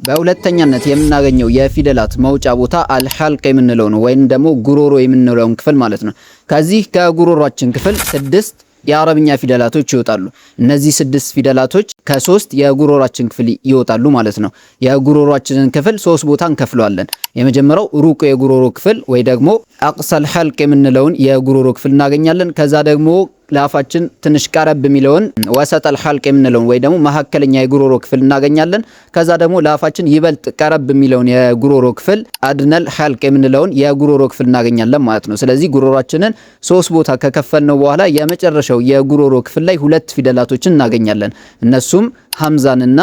በሁለተኛነት የምናገኘው የፊደላት መውጫ ቦታ አልሐልቅ የምንለው ነው ወይም ደግሞ ጉሮሮ የምንለውን ክፍል ማለት ነው። ከዚህ ከጉሮሯችን ክፍል 6 የአረብኛ ፊደላቶች ይወጣሉ። እነዚህ 6 ፊደላቶች ከ3 የጉሮሯችን ክፍል ይወጣሉ ማለት ነው። የጉሮሯችንን ክፍል 3 ቦታ እንከፍለዋለን። የመጀመሪያው ሩቅ የጉሮሮ ክፍል ወይ ደግሞ አቅሰል ሐልቅ የምንለውን የጉሮሮ ክፍል እናገኛለን። ከዛ ደግሞ ለአፋችን ትንሽ ቀረብ የሚለውን ወሰጠል ሐልቅ የምንለውን ወይ ደግሞ መካከለኛ የጉሮሮ ክፍል እናገኛለን። ከዛ ደግሞ ለአፋችን ይበልጥ ቀረብ የሚለውን የጉሮሮ ክፍል አድነል ሐልቅ የምንለውን የጉሮሮ ክፍል እናገኛለን ማለት ነው። ስለዚህ ጉሮሯችንን 3 ቦታ ከከፈልነው በኋላ የመጨረሻው የጉሮሮ ክፍል ላይ 2 ፊደላቶችን እናገኛለን። እነሱም ሐምዛንና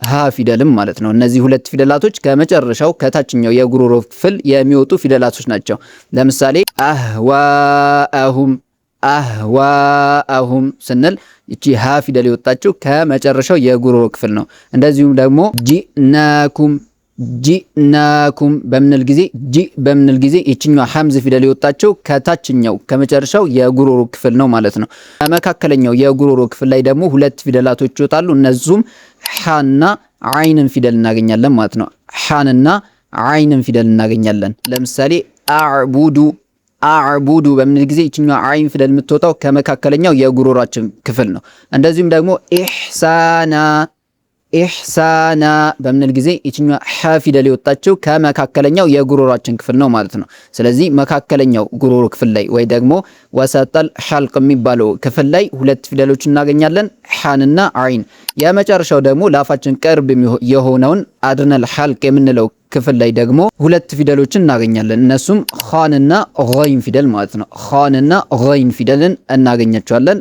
ሀ ፊደልም ማለት ነው። እነዚህ 2 ፊደላቶች ከመጨረሻው ከታችኛው የጉሮሮ ክፍል የሚወጡ ፊደላቶች ናቸው። ለምሳሌ አህዋአሁም ስንል እቺ ሀ ፊደል የወጣችው ከመጨረሻው የጉሮሮ ክፍል ነው። እንደዚሁም ደግሞ ጂናኩም በምንል ጊዜ እቺኛው ሐምዝ ፊደል የወጣችው ከታችኛው ከመጨረሻው የጉሮሮ ክፍል ነው ማለት ነው። ከመካከለኛው የጉሮሮ ክፍል ላይ ደግሞ 2 ፊደላቶች ይወጣሉ። እነሱም ሐና አይንን ፊደል እናገኛለን ማለት ነው። ሐንና አይንን ፊደል እናገኛለን። ለምሳሌ አዕቡዱ በምንል ጊዜ እቺኛው አይን ፊደል የምትወጣው ከመካከለኛው የጉሮሯችን ክፍል ነው። እንደዚሁም ደግሞ ኢህሳና በምንል ጊዜ እቺኛው ሐ ፊደል የወጣችው ከመካከለኛው የጉሮሯችን ክፍል ነው ማለት ነው። ስለዚህ መካከለኛው ጉሮሮ ክፍል ላይ ወይ ደግሞ ወሰጠል ሐልቅ የሚባለው ክፍል ላይ 2 ፊደሎች እናገኛለን፣ ሐንና አይን። የመጨረሻው ደግሞ ለአፋችን ቅርብ የሆነውን አድነል ሐልቅ የምንለው ክፍል ላይ ደግሞ 2 ፊደሎችን እናገኛለን። እነሱም ኻንና ገይን ፊደል ማለት ነው። ኻንና ገይን ፊደልን እናገኛቸዋለን።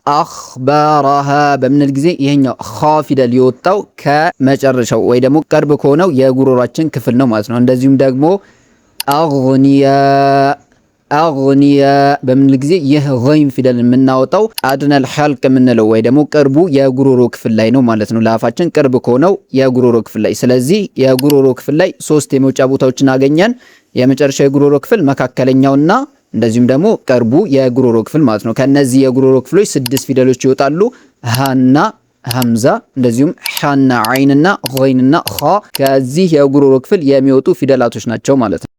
አኽባራሃ በምንል ጊዜ ይሄኛው ኻ ፊደል የወጣው ከመጨረሻው ወይ ደግሞ ቅርብ ከሆነው የጉሮሯችን ክፍል ነው ማለት ነው። እንደዚሁም ደግሞ አግኒያ በምንል ጊዜ ይህ ገይን ፊደል የምናወጣው አድነል ሐልቅ የምንለው ወይ ደግሞ ቅርቡ የጉሮሮ ክፍል ላይ ነው ማለት ነው። ለአፋችን ቅርብ ከሆነው የጉሮሮ ክፍል ላይ። ስለዚህ የጉሮሮ ክፍል ላይ 3 የመውጫ ቦታዎችን አገኘን። የመጨረሻው የጉሮሮ ክፍል፣ መካከለኛውና እንደዚሁም ደግሞ ቅርቡ የጉሮሮ ክፍል ማለት ነው። ከነዚህ የጉሮሮ ክፍሎች 6 ፊደሎች ይወጣሉ። ሃና ሐምዛ፣ እንደዚሁም ሐና አይንና ገይንና ኻ ከዚህ የጉሮሮ ክፍል የሚወጡ ፊደላቶች ናቸው ማለት ነው።